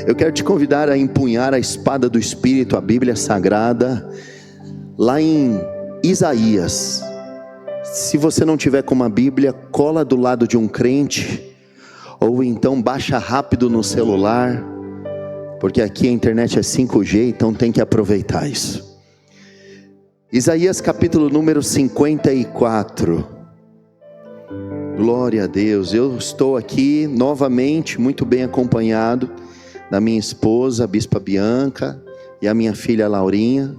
Eu quero te convidar a empunhar a espada do Espírito, a Bíblia Sagrada, lá em Isaías. Se você não tiver com uma Bíblia, cola do lado de um crente, ou então baixa rápido no celular, porque aqui a internet é 5G, então tem que aproveitar isso. Isaías capítulo número 54. Glória a Deus. Eu estou aqui novamente muito bem acompanhado da minha esposa, a Bispa Bianca, e a minha filha Laurinha,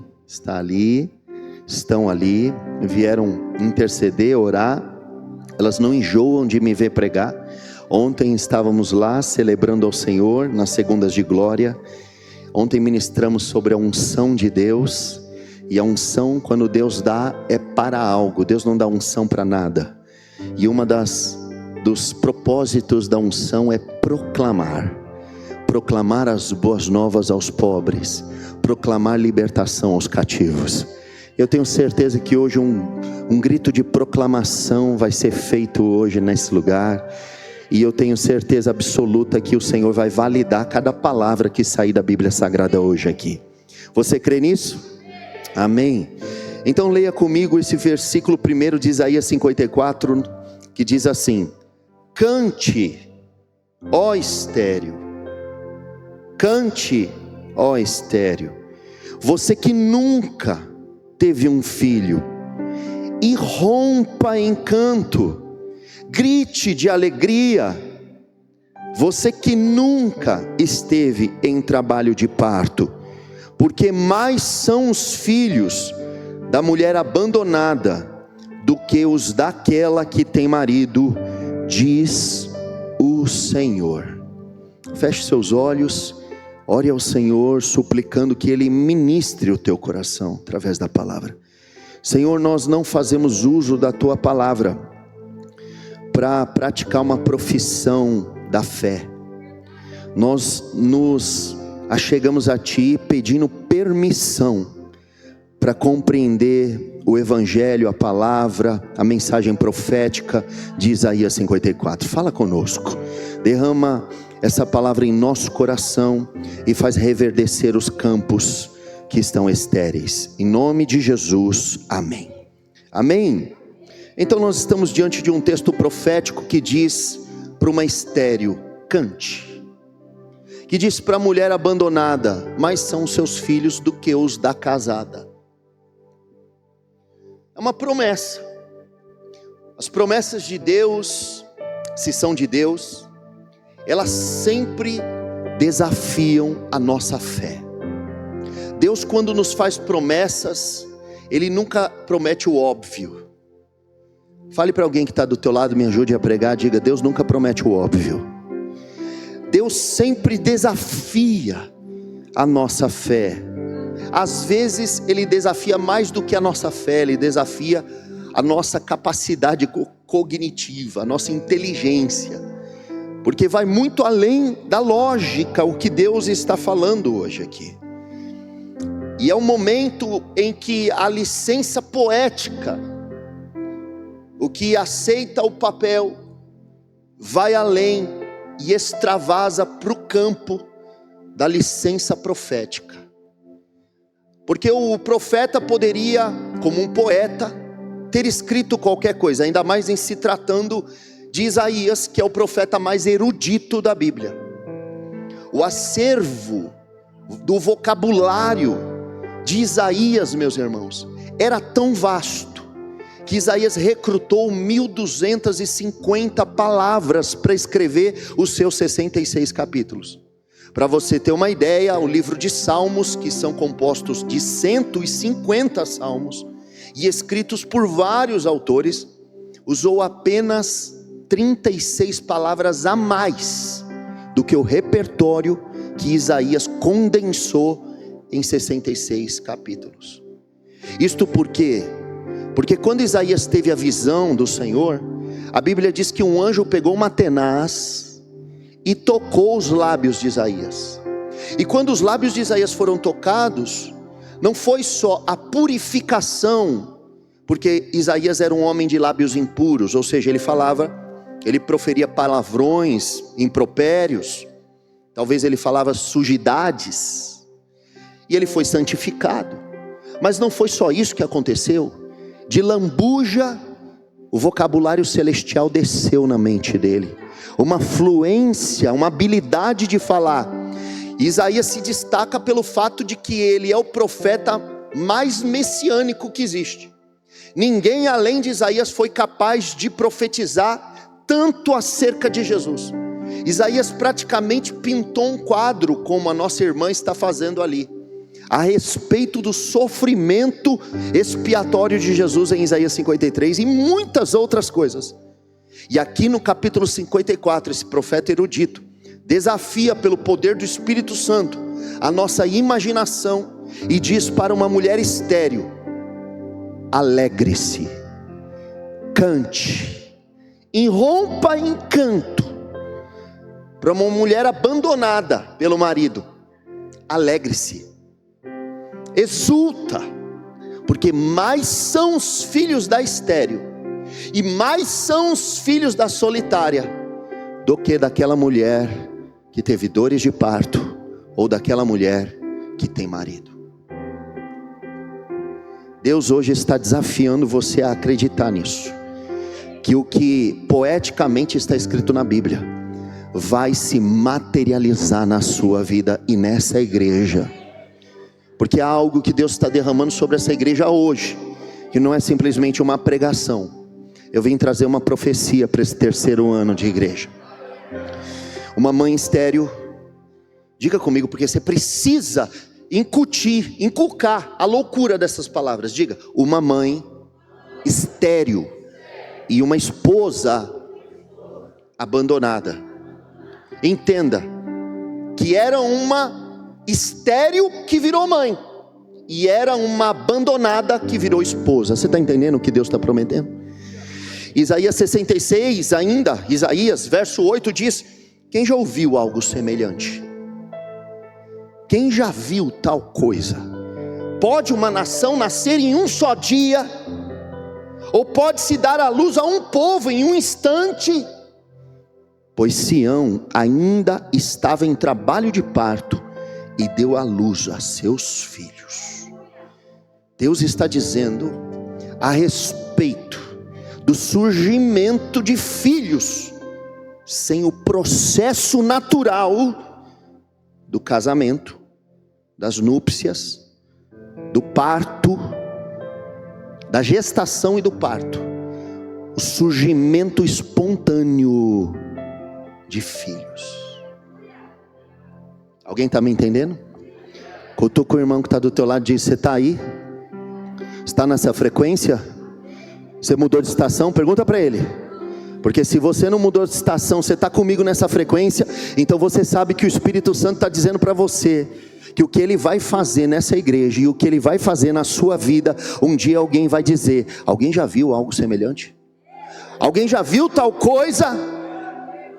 estão ali, vieram interceder, orar. Elas não enjoam de me ver pregar. Ontem estávamos lá celebrando ao Senhor nas segundas de glória. Ontem ministramos sobre a unção de Deus, e a unção, quando Deus dá, é para algo. Deus não dá unção para nada. E dos propósitos da unção é proclamar as boas novas aos pobres, proclamar libertação aos cativos. Eu tenho certeza que hoje um grito de proclamação vai ser feito hoje nesse lugar, e eu tenho certeza absoluta que o Senhor vai validar cada palavra que sair da Bíblia Sagrada hoje aqui. Você crê nisso? Amém? Então leia comigo esse versículo 1 de Isaías 54, que diz assim: cante, ó estéreo, cante, ó estéreo, você que nunca teve um filho, e rompa em canto, grite de alegria, você que nunca esteve em trabalho de parto, porque mais são os filhos da mulher abandonada do que os daquela que tem marido, diz o Senhor. Feche seus olhos, ore ao Senhor, suplicando que Ele ministre o teu coração através da palavra. Senhor, nós não fazemos uso da tua palavra para praticar uma profissão da fé. Nós nos achegamos a Ti pedindo permissão para compreender o Evangelho, a palavra, a mensagem profética de Isaías 54. Fala conosco, derrama essa palavra em nosso coração e faz reverdecer os campos que estão estéreis. Em nome de Jesus, amém. Amém. Então nós estamos diante de um texto profético que diz para uma estéril: cante. Que diz para a mulher abandonada: mais são os seus filhos do que os da casada. É uma promessa. As promessas de Deus, se são de Deus, elas sempre desafiam a nossa fé. Deus, quando nos faz promessas, Ele nunca promete o óbvio. Fale para alguém que está do teu lado, me ajude a pregar, diga: Deus nunca promete o óbvio. Deus sempre desafia a nossa fé. Às vezes Ele desafia mais do que a nossa fé, Ele desafia a nossa capacidade cognitiva, a nossa inteligência, porque vai muito além da lógica o que Deus está falando hoje aqui. E é um momento em que a licença poética, o que aceita o papel, vai além e extravasa para o campo da licença profética. Porque o profeta poderia, como um poeta, ter escrito qualquer coisa, ainda mais em se tratando de Isaías, que é o profeta mais erudito da Bíblia. O acervo do vocabulário de Isaías, meus irmãos, era tão vasto, que Isaías recrutou 1250 palavras para escrever os seus 66 capítulos. Para você ter uma ideia, o livro de Salmos, que são compostos de 150 salmos, e escritos por vários autores, usou apenas 36 palavras a mais do que o repertório que Isaías condensou em 66 capítulos. Isto por quê? Porque quando Isaías teve a visão do Senhor, a Bíblia diz que um anjo pegou uma tenaz e tocou os lábios de Isaías. E quando os lábios de Isaías foram tocados, não foi só a purificação, porque Isaías era um homem de lábios impuros, ou seja, ele proferia palavrões, impropérios, talvez ele falava sujidades, e ele foi santificado. Mas não foi só isso que aconteceu. De lambuja, o vocabulário celestial desceu na mente dele, uma fluência, uma habilidade de falar. Isaías se destaca pelo fato de que ele é o profeta mais messiânico que existe. Ninguém além de Isaías foi capaz de profetizar tanto acerca de Jesus. Isaías praticamente pintou um quadro, como a nossa irmã está fazendo ali, a respeito do sofrimento expiatório de Jesus em Isaías 53 e muitas outras coisas. E aqui no capítulo 54, esse profeta erudito desafia pelo poder do Espírito Santo a nossa imaginação e diz para uma mulher estéril: alegre-se, cante, irrompa em canto. Para uma mulher abandonada pelo marido: alegre-se, exulta, porque mais são os filhos da estéril e mais são os filhos da solitária do que daquela mulher que teve dores de parto, ou daquela mulher que tem marido. Deus hoje está desafiando você a acreditar nisso, que o que poeticamente está escrito na Bíblia vai se materializar na sua vida e nessa igreja, porque há algo que Deus está derramando sobre essa igreja hoje, que não é simplesmente uma pregação. Eu vim trazer uma profecia para esse terceiro ano de igreja. Uma mãe estéril, diga comigo, porque você precisa inculcar a loucura dessas palavras. Diga: uma mãe estéril e uma esposa abandonada. Entenda que era uma estéril que virou mãe, e era uma abandonada que virou esposa. Você está entendendo o que Deus está prometendo? Isaías 66 ainda, Isaías verso 8 diz: quem já ouviu algo semelhante? Quem já viu tal coisa? Pode uma nação nascer em um só dia? Ou pode-se dar à luz a um povo em um instante? Pois Sião ainda estava em trabalho de parto e deu à luz a seus filhos. Deus está dizendo a respeito do surgimento de filhos sem o processo natural do casamento, das núpcias, do parto, da gestação e do parto, o surgimento espontâneo de filhos. Alguém está me entendendo? Cutuca o irmão que está do teu lado e diz: você está aí? Está nessa frequência? Você mudou de estação? Pergunta para ele. Porque se você não mudou de estação, você está comigo nessa frequência, então você sabe que o Espírito Santo está dizendo para você que o que Ele vai fazer nessa igreja e o que Ele vai fazer na sua vida, um dia alguém vai dizer: alguém já viu algo semelhante? Alguém já viu tal coisa?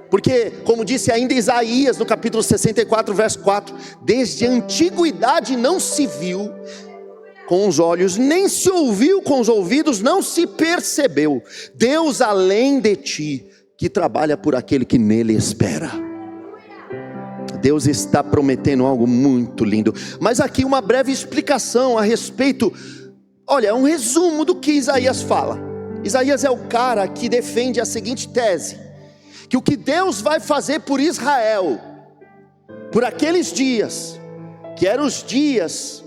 Porque, como disse ainda Isaías no capítulo 64 verso 4, desde a antiguidade não se viu com os olhos, nem se ouviu com os ouvidos, não se percebeu Deus além de ti, que trabalha por aquele que nele espera. Deus está prometendo algo muito lindo. Mas aqui uma breve explicação a respeito. Olha, é um resumo do que Isaías fala. Isaías é o cara que defende a seguinte tese: que o que Deus vai fazer por Israel, por aqueles dias, que eram os dias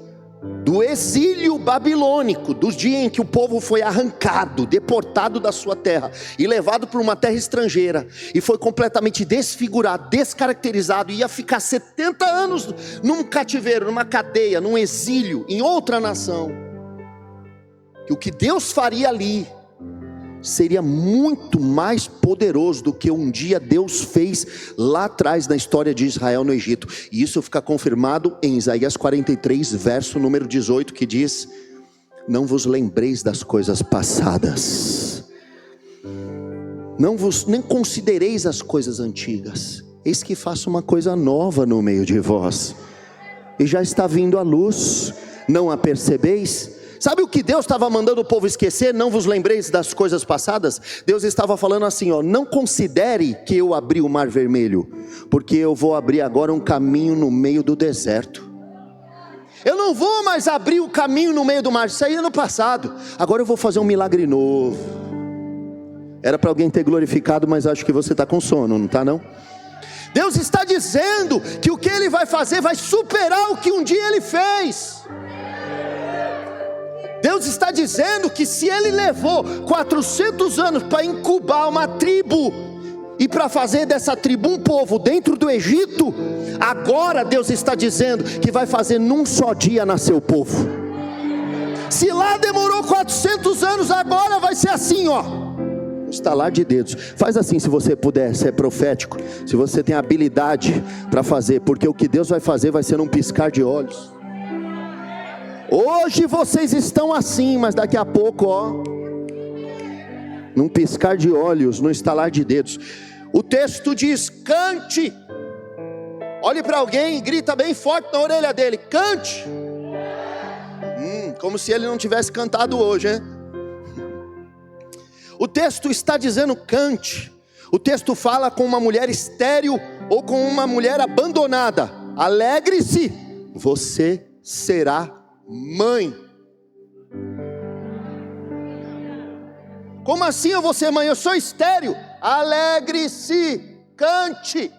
do exílio babilônico, dos dias em que o povo foi arrancado, deportado da sua terra e levado para uma terra estrangeira, e foi completamente desfigurado, descaracterizado, e ia ficar 70 anos num cativeiro, numa cadeia, num exílio, em outra nação. Que o que Deus faria ali seria muito mais poderoso do que um dia Deus fez lá atrás na história de Israel no Egito. E isso fica confirmado em Isaías 43 verso número 18, que diz: não vos lembreis das coisas passadas, nem considereis as coisas antigas, eis que faço uma coisa nova no meio de vós, e já está vindo a luz, não a percebeis? Sabe o que Deus estava mandando o povo esquecer? Não vos lembreis das coisas passadas? Deus estava falando assim, ó, não considere que eu abri o mar vermelho, porque eu vou abrir agora um caminho no meio do deserto. Eu não vou mais abrir o caminho no meio do mar, isso aí é no passado. Agora eu vou fazer um milagre novo. Era para alguém ter glorificado, mas acho que você está com sono, não está não? Deus está dizendo que o que Ele vai fazer vai superar o que um dia Ele fez. Deus está dizendo que se Ele levou 400 anos para incubar uma tribo, e para fazer dessa tribo um povo dentro do Egito, agora Deus está dizendo que vai fazer num só dia nascer o povo. Se lá demorou 400 anos, agora vai ser assim, ó, estalar de dedos. Faz assim se você puder, se é profético, se você tem habilidade para fazer, porque o que Deus vai fazer vai ser num piscar de olhos. Hoje vocês estão assim, mas daqui a pouco, ó, num piscar de olhos, num estalar de dedos. O texto diz, cante. Olhe para alguém e grita bem forte na orelha dele, cante. Como se ele não tivesse cantado hoje, hein? O texto está dizendo cante. O texto fala com uma mulher estéril ou com uma mulher abandonada. Alegre-se, você será mãe. Como assim eu vou ser mãe? Eu sou estéril. Alegre-se, cante.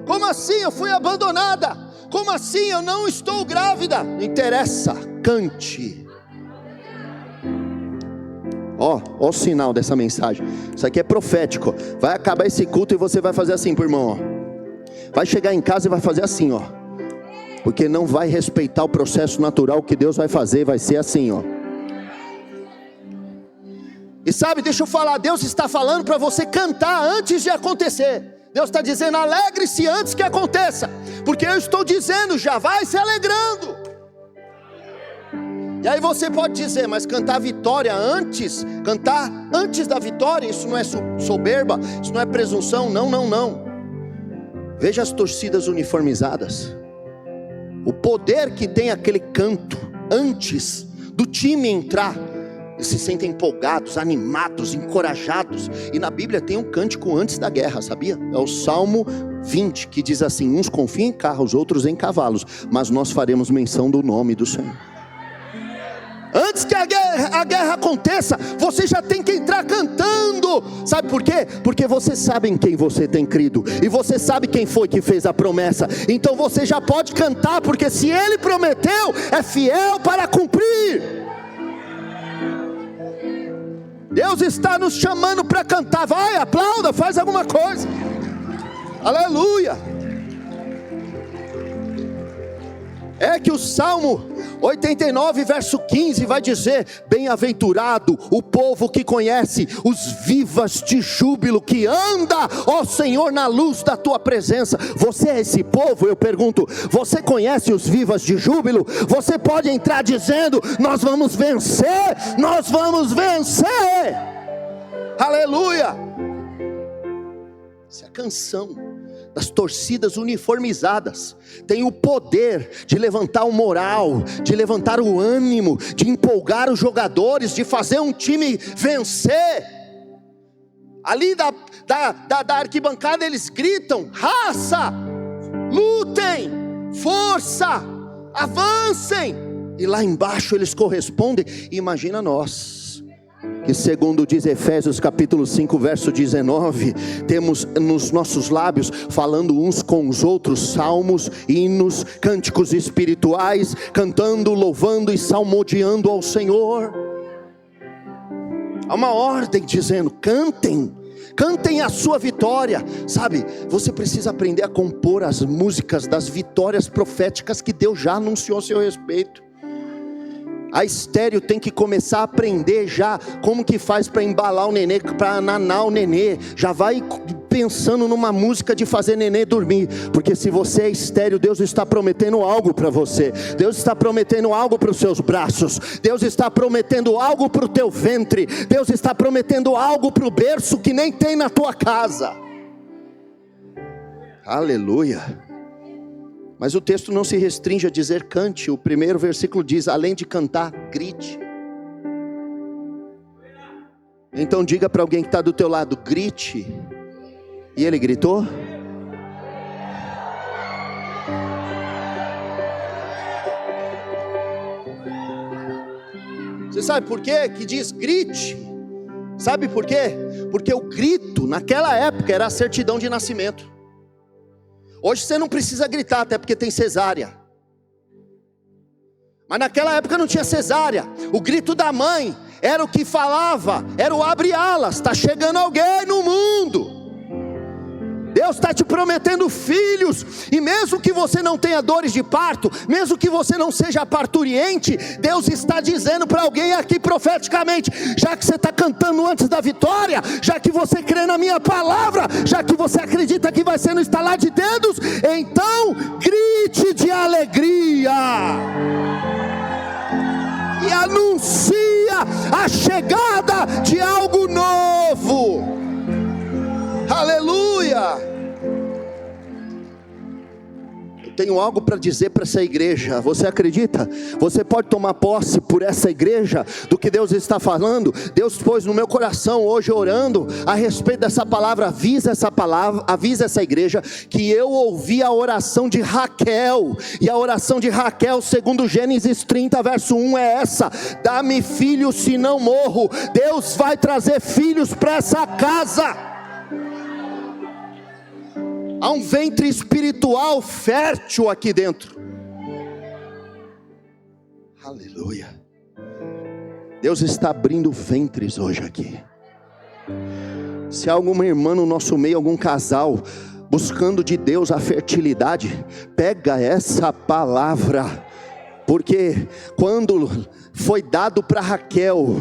Como assim eu fui abandonada? Como assim eu não estou grávida? Não interessa, cante. Ó o sinal dessa mensagem. Isso aqui é profético. Vai acabar esse culto e você vai fazer assim pro irmão, ó. Vai chegar em casa e vai fazer assim, ó. Porque não vai respeitar o processo natural que Deus vai fazer, vai ser assim, ó. E sabe, deixa eu falar, Deus está falando para você cantar antes de acontecer. Deus está dizendo, alegre-se antes que aconteça, porque eu estou dizendo, já vai se alegrando. E aí você pode dizer, mas cantar vitória antes, cantar antes da vitória, isso não é soberba, isso não é presunção, não, não, não. Veja as torcidas uniformizadas, o poder que tem aquele canto antes do time entrar. Eles se sentem empolgados, animados, encorajados. E na Bíblia tem um cântico antes da guerra, sabia? É o Salmo 20, que diz assim, uns confiam em carros, outros em cavalos, mas nós faremos menção do nome do Senhor. Antes que a guerra aconteça, você já tem que entrar cantando. Sabe por quê? Porque você sabe em quem você tem crido, e você sabe quem foi que fez a promessa. Então você já pode cantar, porque se Ele prometeu, é fiel para cumprir. Deus está nos chamando para cantar. Vai, aplauda, faz alguma coisa. Aleluia. É que o Salmo 89 verso 15 vai dizer, bem-aventurado o povo que conhece os vivas de júbilo, que anda, ó Senhor, na luz da tua presença. Você é esse povo? Eu pergunto, você conhece os vivas de júbilo? Você pode entrar dizendo, nós vamos vencer, nós vamos vencer. Aleluia. Essa é a canção das torcidas uniformizadas. Tem o poder de levantar o moral, de levantar o ânimo, de empolgar os jogadores, de fazer um time vencer. Ali da arquibancada eles gritam, raça, lutem, força, avancem. E lá embaixo eles correspondem. Imagina nós, que segundo diz Efésios capítulo 5 verso 19, temos nos nossos lábios falando uns com os outros salmos, hinos, cânticos espirituais, cantando, louvando e salmodiando ao Senhor. Há uma ordem dizendo, cantem, cantem a sua vitória. Sabe, você precisa aprender a compor as músicas das vitórias proféticas que Deus já anunciou a seu respeito. A estéreo tem que começar a aprender já como que faz para embalar o nenê, para nanar o nenê. Já vai pensando numa música de fazer nenê dormir, porque se você é estéreo, Deus está prometendo algo para você. Deus está prometendo algo para os seus braços. Deus está prometendo algo para o teu ventre. Deus está prometendo algo para o berço que nem tem na tua casa. Aleluia. Mas o texto não se restringe a dizer cante. O primeiro versículo diz, além de cantar, grite. Então diga para alguém que está do teu lado, grite. E ele gritou? Você sabe por quê que diz grite? Sabe por quê? Porque o grito naquela época era a certidão de nascimento. Hoje você não precisa gritar, até porque tem cesárea. Mas naquela época não tinha cesárea. O grito da mãe era o que falava, era o abre alas, está chegando alguém no mundo. Deus está te prometendo filhos, e mesmo que você não tenha dores de parto, mesmo que você não seja parturiente, Deus está dizendo para alguém aqui profeticamente, já que você está cantando antes da vitória, já que você crê na minha palavra, já que você acredita que vai ser no estalar de dedos, então grite de alegria, e anuncia a chegada de algo novo. Aleluia! Eu tenho algo para dizer para essa igreja. Você acredita? Você pode tomar posse por essa igreja do que Deus está falando? Deus pôs no meu coração hoje orando a respeito dessa palavra. Avisa essa palavra, avisa essa igreja que eu ouvi a oração de Raquel. E a oração de Raquel, segundo Gênesis 30 verso 1 é essa: dá-me filhos se não morro. Deus vai trazer filhos para essa casa. Há um ventre espiritual fértil aqui dentro. Aleluia. Deus está abrindo ventres hoje aqui. Se há alguma irmã no nosso meio, algum casal buscando de Deus a fertilidade, pega essa palavra, porque quando foi dado para Raquel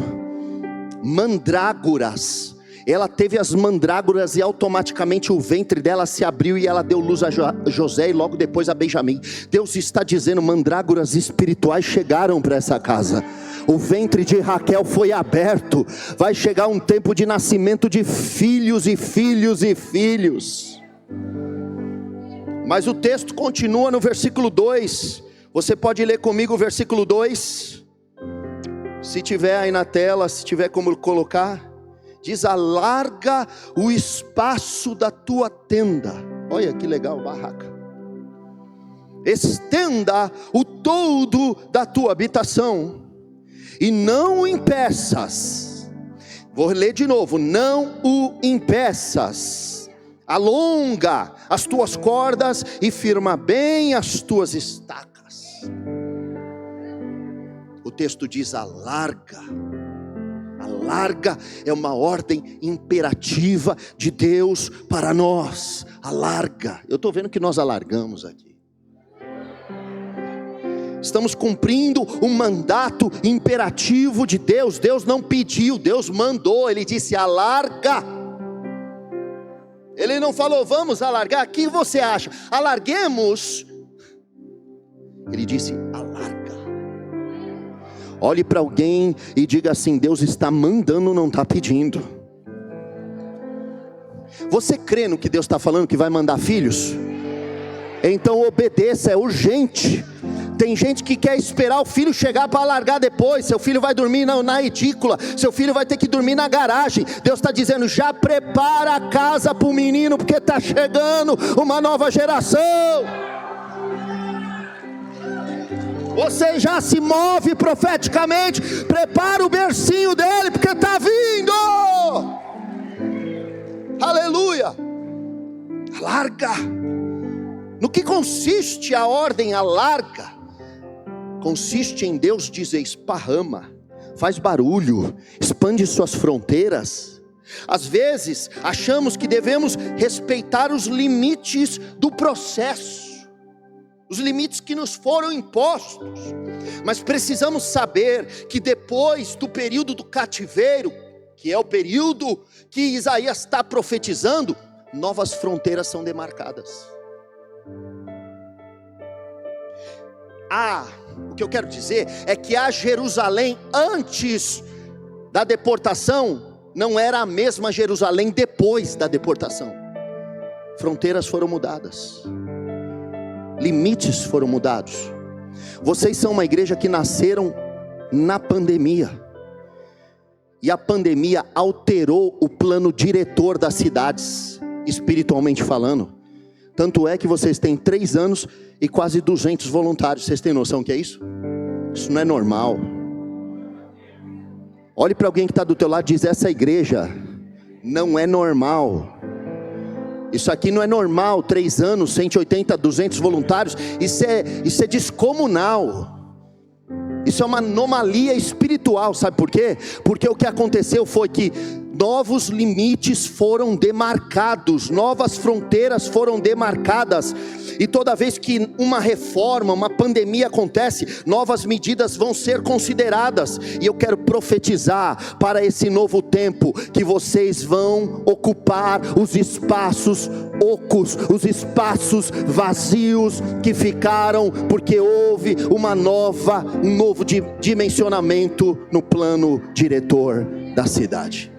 mandrágoras, ela teve as mandrágoras e automaticamente o ventre dela se abriu e ela deu luz a José e logo depois a Benjamim. Deus está dizendo, mandrágoras espirituais chegaram para essa casa. O ventre de Raquel foi aberto. Vai chegar um tempo de nascimento de filhos e filhos e filhos. Mas o texto continua no versículo 2. Você pode ler comigo o versículo 2? Se tiver aí na tela, se tiver como colocar. Diz, alarga o espaço da tua tenda. Olha que legal, barraca. Estenda o toldo da tua habitação, e não o impeças. Vou ler de novo, não o impeças. Alonga as tuas cordas e firma bem as tuas estacas. O texto diz, alarga. Alarga é uma ordem imperativa de Deus para nós. Alarga. Eu estou vendo que nós alargamos aqui. Estamos cumprindo um mandato imperativo de Deus. Deus não pediu, Deus mandou. Ele disse alarga. Ele não falou vamos alargar. O que você acha? Alarguemos. Ele disse alarga. Olhe para alguém e diga assim, Deus está mandando, não está pedindo. Você crê no que Deus está falando, que vai mandar filhos? Então obedeça, é urgente. Tem gente que quer esperar o filho chegar para largar depois. Seu filho vai dormir na edícula, seu filho vai ter que dormir na garagem. Deus está dizendo, já prepara a casa para o menino, porque está chegando uma nova geração. Você já se move profeticamente. Prepara o bercinho dele, porque está vindo. Aleluia. Alarga. No que consiste a ordem alarga? Consiste em Deus dizer esparrama, faz barulho, expande suas fronteiras. Às vezes achamos que devemos respeitar os limites do processo, os limites que nos foram impostos, mas precisamos saber que depois do período do cativeiro, que é o período que Isaías está profetizando, novas fronteiras são demarcadas. O que eu quero dizer é que a Jerusalém antes da deportação não era a mesma Jerusalém depois da deportação. Fronteiras foram mudadas. limites foram mudados. Vocês são uma igreja que nasceram na pandemia, e a pandemia alterou o plano diretor das cidades, espiritualmente falando. Tanto é que vocês têm 3 anos e quase 200 voluntários. Vocês têm noção que é isso? Isso não é normal. Olhe para alguém que está do teu lado e diz: essa igreja não é normal. Isso aqui não é normal. 3 anos, 180, 200 voluntários. Isso é descomunal. Isso é uma anomalia espiritual. Sabe por quê? Porque o que aconteceu foi que novos limites foram demarcados, novas fronteiras foram demarcadas, e toda vez que uma reforma, uma pandemia acontece, novas medidas vão ser consideradas. E eu quero profetizar para esse novo tempo, que vocês vão ocupar os espaços ocos, os espaços vazios que ficaram, porque houve um novo dimensionamento no plano diretor da cidade.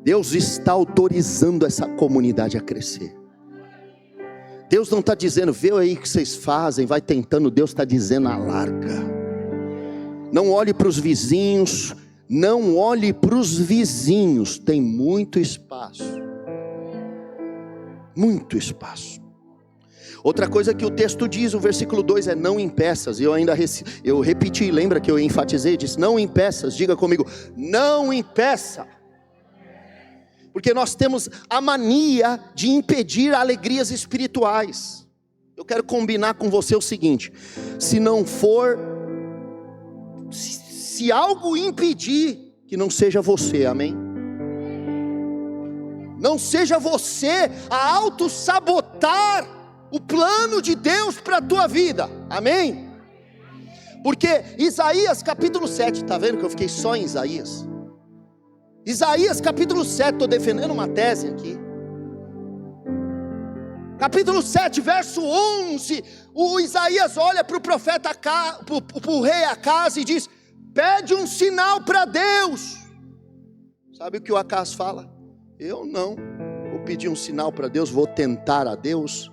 Deus está autorizando essa comunidade a crescer. Deus não está dizendo: vê aí o que vocês fazem, vai tentando. Deus está dizendo: alarga. Não olhe para os vizinhos, não olhe para os vizinhos, tem muito espaço. Muito espaço. Outra coisa que o texto diz, o versículo 2 é: não impeças. Eu repeti, lembra que eu enfatizei, disse: não impeças. Diga comigo: não impeça. Porque nós temos a mania de impedir alegrias espirituais. Eu quero combinar com você o seguinte: se algo impedir, que não seja você, amém? Não seja você a auto-sabotar o plano de Deus para a tua vida, amém? Porque Isaías capítulo 7, está vendo que eu fiquei só em Isaías? Isaías capítulo 7, estou defendendo uma tese aqui. Capítulo 7, verso 11, o Isaías olha para o profeta, para o rei Acaz e diz: pede um sinal para Deus. Sabe o que o Acaz fala? Eu não vou pedir um sinal para Deus, vou tentar a Deus.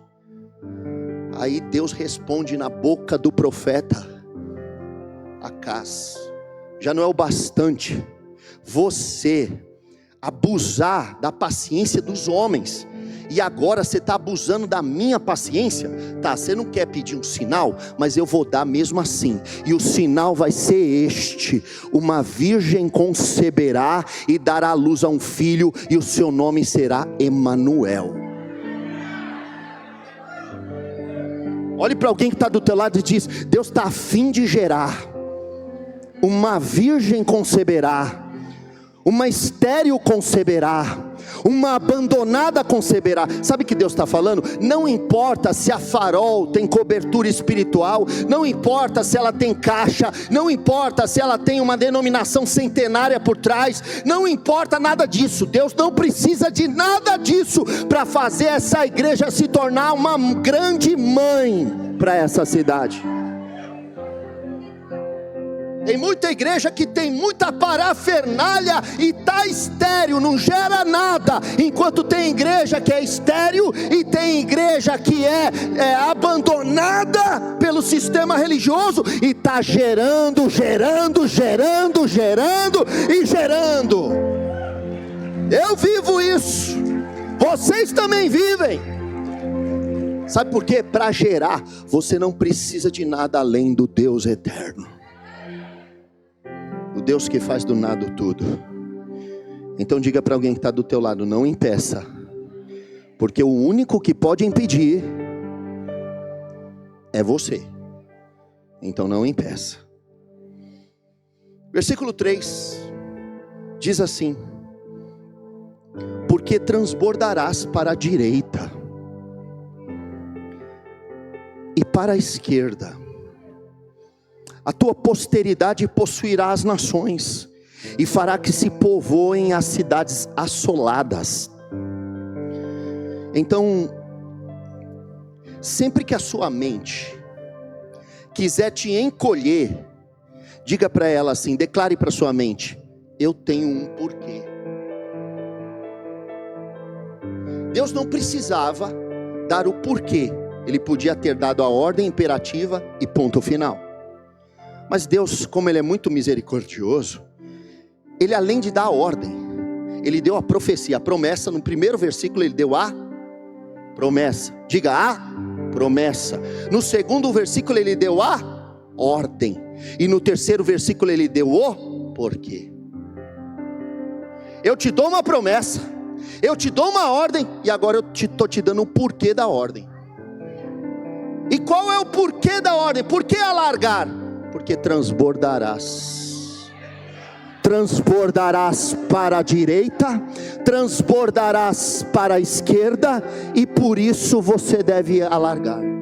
Aí Deus responde na boca do profeta Acaz: já não é o bastante você abusar da paciência dos homens, e agora você está abusando da minha paciência? Tá, você não quer pedir um sinal, mas eu vou dar mesmo assim, e o sinal vai ser este: uma virgem conceberá e dará à luz a um filho, e o seu nome será Emanuel. Olhe para alguém que está do teu lado e diz: Deus está a fim de gerar. Uma virgem conceberá, uma estéril conceberá, uma abandonada conceberá. Sabe o que Deus está falando? Não importa se a Farol tem cobertura espiritual, não importa se ela tem caixa, não importa se ela tem uma denominação centenária por trás, não importa nada disso. Deus não precisa de nada disso para fazer essa igreja se tornar uma grande mãe para essa cidade. Tem muita igreja que tem muita parafernália e está estéril, não gera nada. Enquanto tem igreja que é estéril e tem igreja que é abandonada pelo sistema religioso e está gerando. Eu vivo isso, vocês também vivem. Sabe por quê? Para gerar, você não precisa de nada além do Deus eterno, o Deus que faz do nada tudo. Então diga para alguém que está do teu lado: não impeça, porque o único que pode impedir é você. Então não impeça. Versículo 3 diz assim: porque transbordarás para a direita e para a esquerda, a tua posteridade possuirá as nações, e fará que se povoem as cidades assoladas. Então, sempre que a sua mente quiser te encolher, diga para ela assim, declare para sua mente: eu tenho um porquê. Deus não precisava dar o porquê Ele podia ter dado a ordem imperativa e ponto final. Mas Deus, como Ele é muito misericordioso, Ele, além de dar a ordem, Ele deu a profecia, a promessa. No primeiro versículo Ele deu a promessa. Diga, a promessa. No segundo versículo Ele deu a ordem. E no terceiro versículo Ele deu o porquê. Eu te dou uma promessa, eu te dou uma ordem, e agora eu estou te dando o porquê da ordem. E qual é o porquê da ordem? Por que alargar? Porque transbordarás. Transbordarás para a direita, transbordarás para a esquerda, e por isso você deve alargar.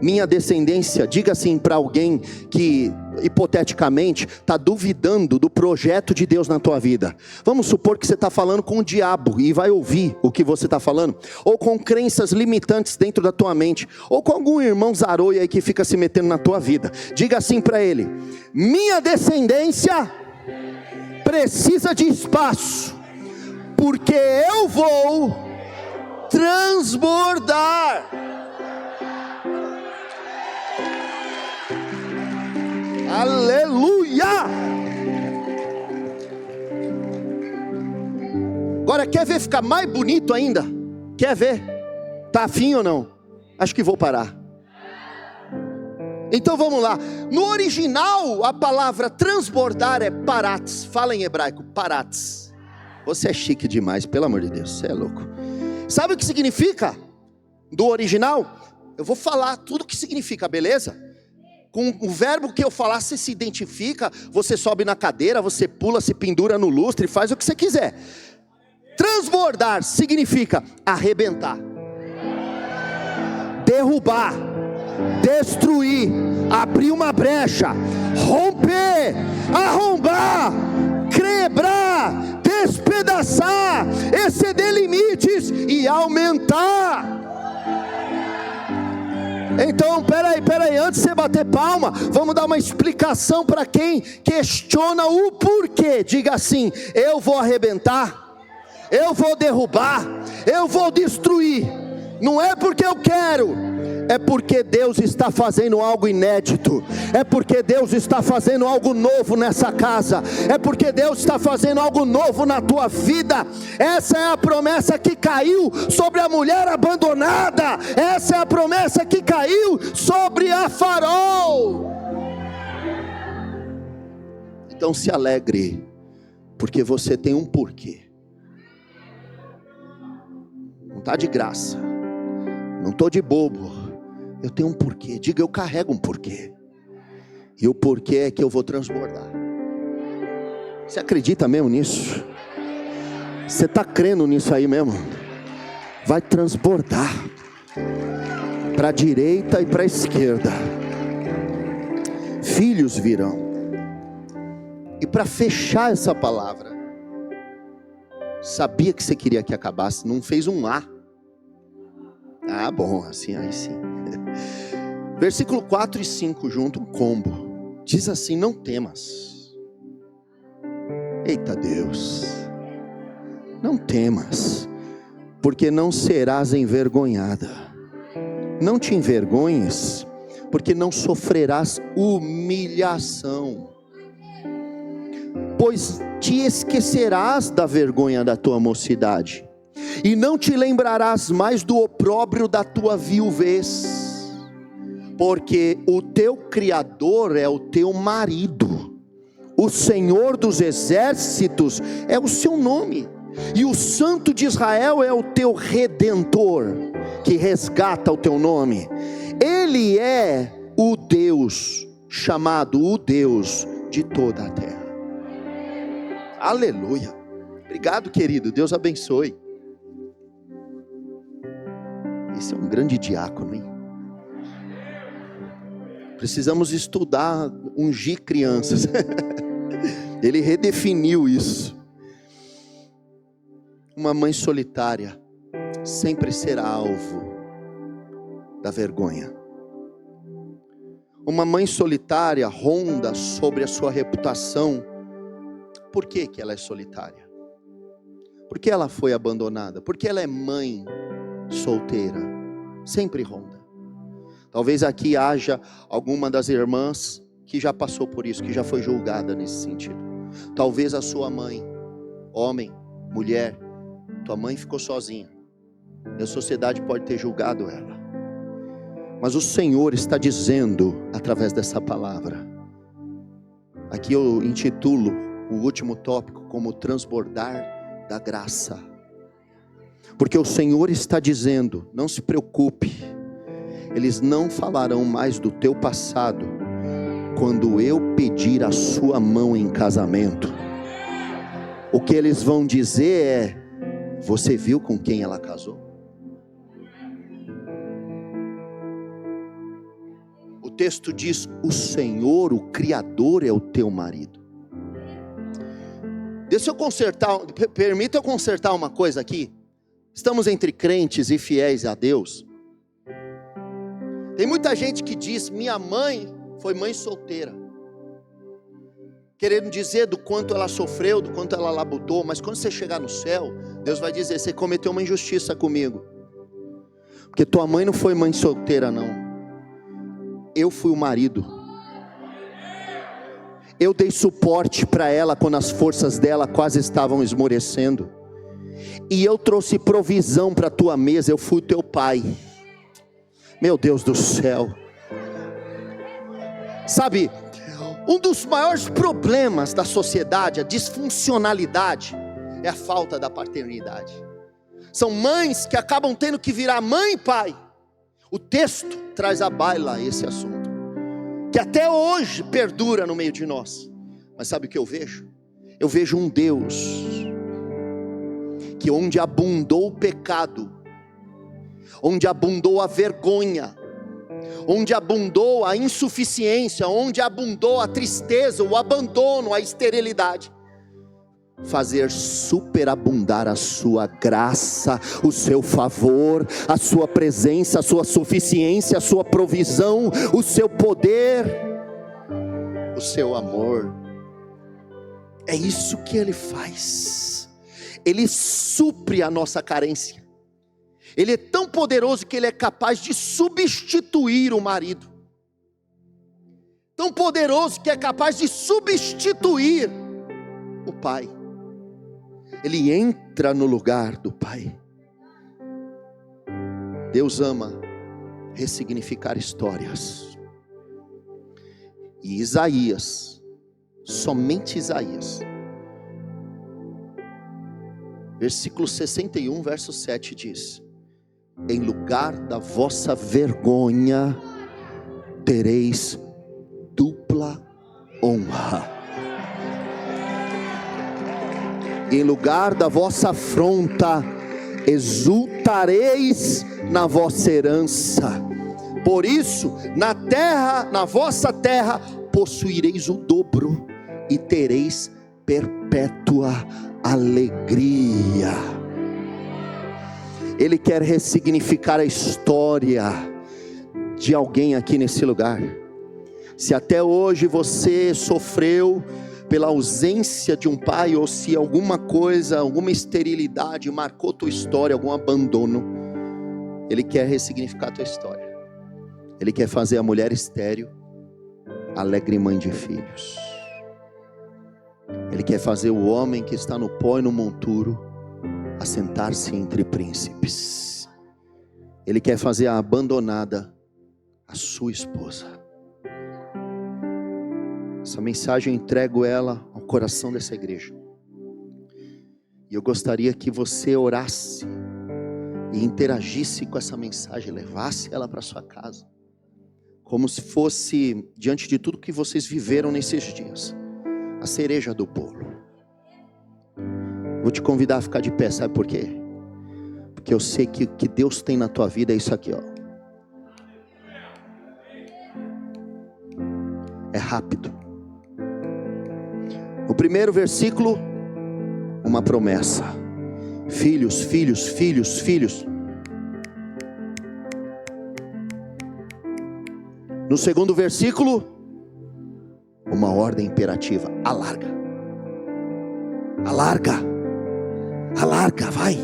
Minha descendência, diga assim para alguém que hipoteticamente está duvidando do projeto de Deus na tua vida. Vamos supor que você está falando com o diabo e vai ouvir o que você está falando, ou com crenças limitantes dentro da tua mente, ou com algum irmão zaroia aí que fica se metendo na tua vida. Diga assim para ele: minha descendência precisa de espaço, porque eu vou transbordar. Aleluia! Agora quer ver ficar mais bonito ainda? Quer ver? Tá afim ou não? Acho que vou parar. Então vamos lá. No original a palavra transbordar é parates. Fala em hebraico, parates. Você é chique demais, pelo amor de Deus, você é louco. Sabe o que significa? Do original? Eu vou falar tudo o que significa, beleza? Com o verbo que eu falar, você se identifica, você sobe na cadeira, você pula, se pendura no lustre, faz o que você quiser. Transbordar significa arrebentar, derrubar, destruir, abrir uma brecha, romper, arrombar, quebrar, despedaçar, exceder limites e aumentar. Então, peraí, antes de você bater palma, vamos dar uma explicação para quem questiona o porquê. Diga assim: eu vou arrebentar, eu vou derrubar, eu vou destruir. Não é porque eu quero, é porque Deus está fazendo algo inédito, é porque Deus está fazendo algo novo nessa casa, é porque Deus está fazendo algo novo na tua vida. Essa é a promessa que caiu sobre a mulher abandonada, essa é a promessa que caiu sobre a Farol. Então se alegre, porque você tem um porquê. Não está de graça, não estou de bobo. Eu tenho um porquê. Diga, eu carrego um porquê. E o porquê é que eu vou transbordar. Você acredita mesmo nisso? Você está crendo nisso aí mesmo? Vai transbordar para a direita e para a esquerda. Filhos virão. E para fechar essa palavra, sabia que você queria que acabasse, não fez um A. Ah, bom, assim, aí sim. Versículo 4 e 5 junto, um combo. Diz assim: não temas. Eita Deus. Não temas, porque não serás envergonhada. Não te envergonhes, porque não sofrerás humilhação. Pois te esquecerás da vergonha da tua mocidade, e não te lembrarás mais do opróbrio da tua viuvez. Porque o teu Criador é o teu marido, o Senhor dos exércitos é o seu nome, e o Santo de Israel é o teu Redentor, que resgata o teu nome. Ele é o Deus, chamado o Deus de toda a terra. Aleluia. Obrigado, querido, Deus abençoe. Esse é um grande diácono, hein? Precisamos estudar, ungir crianças. Ele redefiniu isso. Uma mãe solitária sempre será alvo da vergonha. Uma mãe solitária ronda sobre a sua reputação. Por que que ela é solitária? Porque ela foi abandonada? Porque ela é mãe solteira, sempre ronda. Talvez aqui haja alguma das irmãs que já passou por isso, que já foi julgada nesse sentido. Talvez a sua mãe, homem, mulher, tua mãe ficou sozinha, e a sociedade pode ter julgado ela. Mas o Senhor está dizendo, através dessa palavra, aqui eu intitulo o último tópico como transbordar da graça. Porque o Senhor está dizendo, não se preocupe, eles não falarão mais do teu passado, quando eu pedir a sua mão em casamento. O que eles vão dizer é, você viu com quem ela casou? O texto diz, o Senhor, o Criador é o teu marido. Permita eu consertar uma coisa aqui. Estamos entre crentes e fiéis a Deus. Tem muita gente que diz, minha mãe foi mãe solteira, querendo dizer do quanto ela sofreu, do quanto ela labutou. Mas quando você chegar no céu, Deus vai dizer, você cometeu uma injustiça comigo, porque tua mãe não foi mãe solteira não. Eu fui o marido. Eu dei suporte para ela quando as forças dela quase estavam esmorecendo. E eu trouxe provisão para a tua mesa. Eu fui o teu pai. Meu Deus do céu. Sabe, um dos maiores problemas da sociedade, a disfuncionalidade, é a falta da paternidade. São mães que acabam tendo que virar mãe e pai. O texto traz à baila esse assunto, que até hoje perdura no meio de nós. Mas sabe o que eu vejo? Eu vejo um Deus que onde abundou o pecado, onde abundou a vergonha, onde abundou a insuficiência, onde abundou a tristeza, o abandono, a esterilidade, fazer superabundar a sua graça, o seu favor, a sua presença, a sua suficiência, a sua provisão, o seu poder, o seu amor. É isso que Ele faz. Ele supre a nossa carência. Ele é tão poderoso que Ele é capaz de substituir o marido. Tão poderoso que é capaz de substituir o pai. Ele entra no lugar do pai. Deus ama ressignificar histórias. E Isaías, somente Isaías, versículo 61, verso 7 diz: em lugar da vossa vergonha, tereis dupla honra. Em lugar da vossa afronta, exultareis na vossa herança. Por isso, na terra, na vossa terra, possuireis o dobro e tereis perpétua alegria. Ele quer ressignificar a história de alguém aqui nesse lugar. Se até hoje você sofreu pela ausência de um pai, ou se alguma coisa, alguma esterilidade marcou tua história, algum abandono, Ele quer ressignificar tua história. Ele quer fazer a mulher estéril alegre mãe de filhos. Ele quer fazer o homem que está no pó e no monturo assentar-se entre príncipes. Ele quer fazer a abandonada a sua esposa. Essa mensagem eu entrego ela ao coração dessa igreja. E eu gostaria que você orasse e interagisse com essa mensagem, levasse ela para sua casa, como se fosse, diante de tudo que vocês viveram nesses dias, a cereja do bolo. Vou te convidar a ficar de pé, sabe por quê? Porque eu sei que o que Deus tem na tua vida é isso aqui, ó. É rápido. O primeiro versículo, uma promessa: filhos, filhos, filhos, filhos. No segundo versículo, uma ordem imperativa: alarga, alarga, alarga, vai,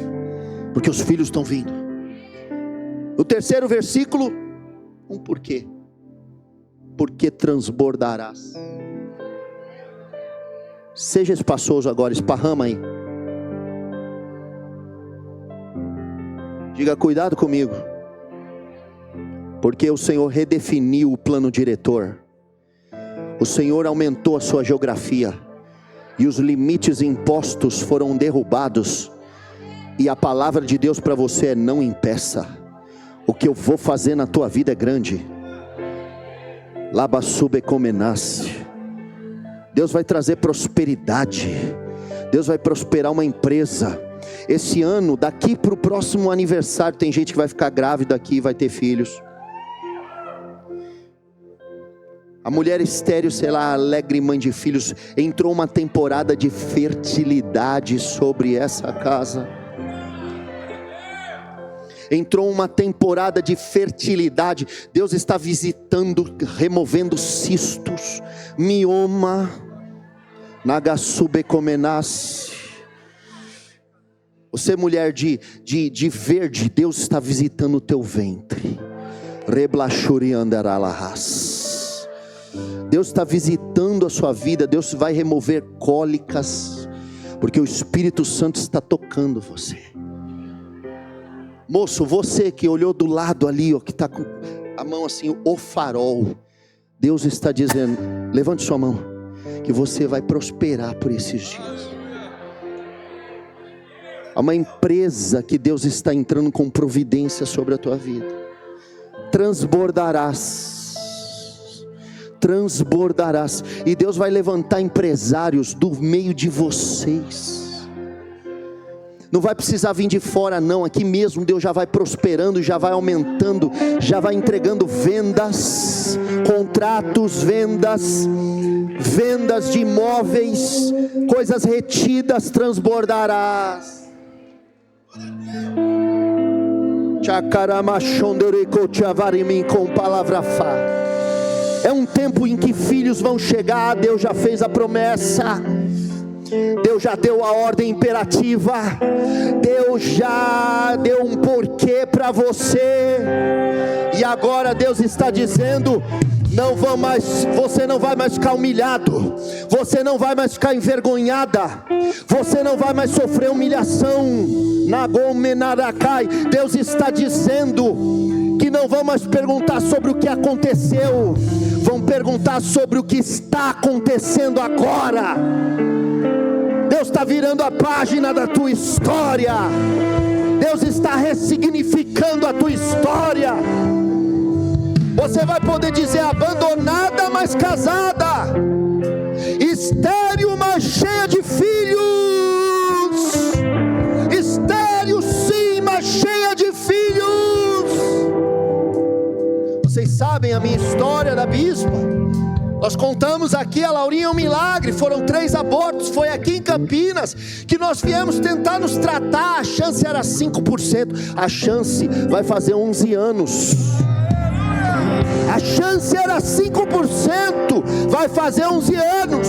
porque os filhos estão vindo. No terceiro versículo, um porquê. Porque transbordarás. Seja espaçoso agora, esparrama aí. Diga, cuidado comigo. Porque o Senhor redefiniu o plano diretor. O Senhor aumentou a sua geografia. E os limites impostos foram derrubados. E a palavra de Deus para você é: não impeça. O que eu vou fazer na tua vida é grande. Labasube comenasse. Deus vai trazer prosperidade. Deus vai prosperar uma empresa. Esse ano, daqui para o próximo aniversário, tem gente que vai ficar grávida aqui e vai ter filhos. A mulher estéril, sei lá, alegre mãe de filhos. Entrou uma temporada de fertilidade sobre essa casa. Entrou uma temporada de fertilidade. Deus está visitando, removendo cistos, mioma, nagasube comenasse. Você, mulher de verde, Deus está visitando o teu ventre. Reblachuri andaralahas. Deus está visitando a sua vida. Deus vai remover cólicas, porque o Espírito Santo está tocando você. Moço, você que olhou do lado ali, ó, que está com a mão assim, o farol. Deus está dizendo: levante sua mão, que você vai prosperar por esses dias. Há uma empresa que Deus está entrando com providência sobre a tua vida. Transbordarás. Transbordarás. E Deus vai levantar empresários do meio de vocês. Não vai precisar vir de fora não, aqui mesmo Deus já vai prosperando, já vai aumentando, já vai entregando vendas, contratos, vendas de imóveis, coisas retidas, transbordarás. Com palavra fá. É um tempo em que filhos vão chegar. Deus já fez a promessa. Deus já deu a ordem imperativa. Deus já deu um porquê para você. E agora Deus está dizendo: você não vai mais ficar humilhado. Você não vai mais ficar envergonhada. Você não vai mais sofrer humilhação. Deus está dizendo que não vão mais perguntar sobre o que aconteceu. Vão perguntar sobre o que está acontecendo agora. Deus está virando a página da tua história. Deus está ressignificando a tua história. Você vai poder dizer: abandonada, mas casada, estéril, mas cheia de filhos. Estéril sim, mas cheia de filhos. Vocês sabem a minha história da bispa. Nós contamos aqui, a Laurinha é um milagre. Foram 3 abortos, foi aqui em Campinas que nós viemos tentar nos tratar. A chance era 5%. A chance vai fazer 11 anos. A chance era 5%, vai fazer 11 anos.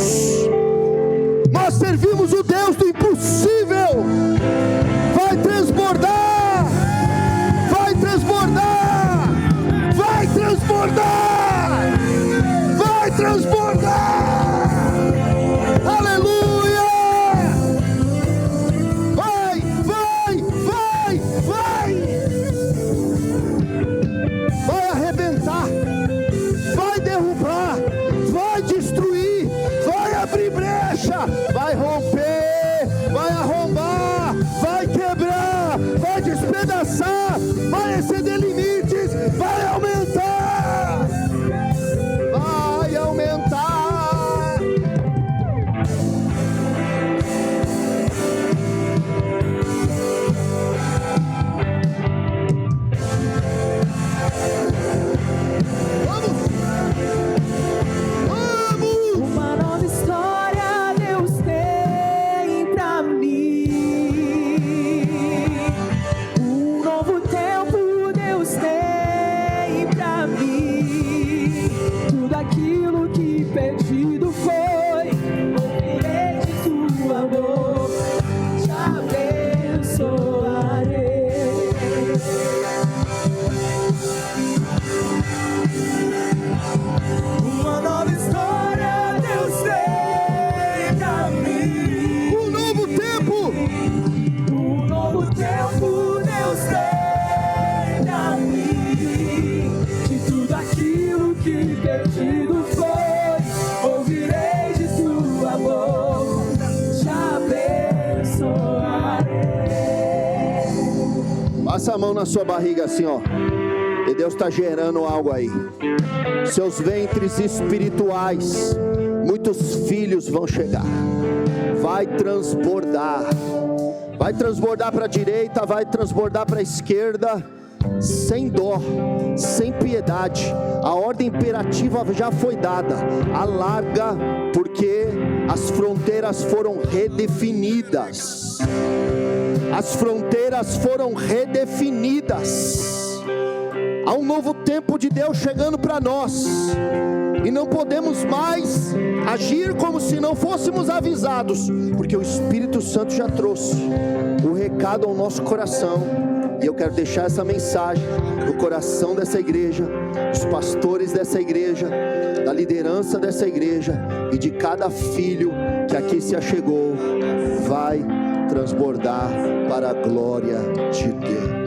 Nós servimos o Deus do impossível. Vai transbordar, vai transbordar, vai transbordar, vai transbordar. Aleluia! Vai, vai, vai, vai. Vai arrebentar, vai derrubar, vai destruir, vai abrir brecha, vai romper, Passa a mão na sua barriga assim, ó. E Deus está gerando algo aí. Seus ventres espirituais, muitos filhos vão chegar. Vai transbordar. Vai transbordar para a direita, vai transbordar para a esquerda. Sem dó, sem piedade. A ordem imperativa já foi dada. Alarga, porque as fronteiras foram redefinidas. As fronteiras foram redefinidas. Há um novo tempo de Deus chegando para nós, e não podemos mais agir como se não fôssemos avisados, porque o Espírito Santo já trouxe o recado ao nosso coração. E eu quero deixar essa mensagem no coração dessa igreja, dos pastores dessa igreja, da liderança dessa igreja e de cada filho que aqui se achegou. Vai transbordar para a glória de Deus.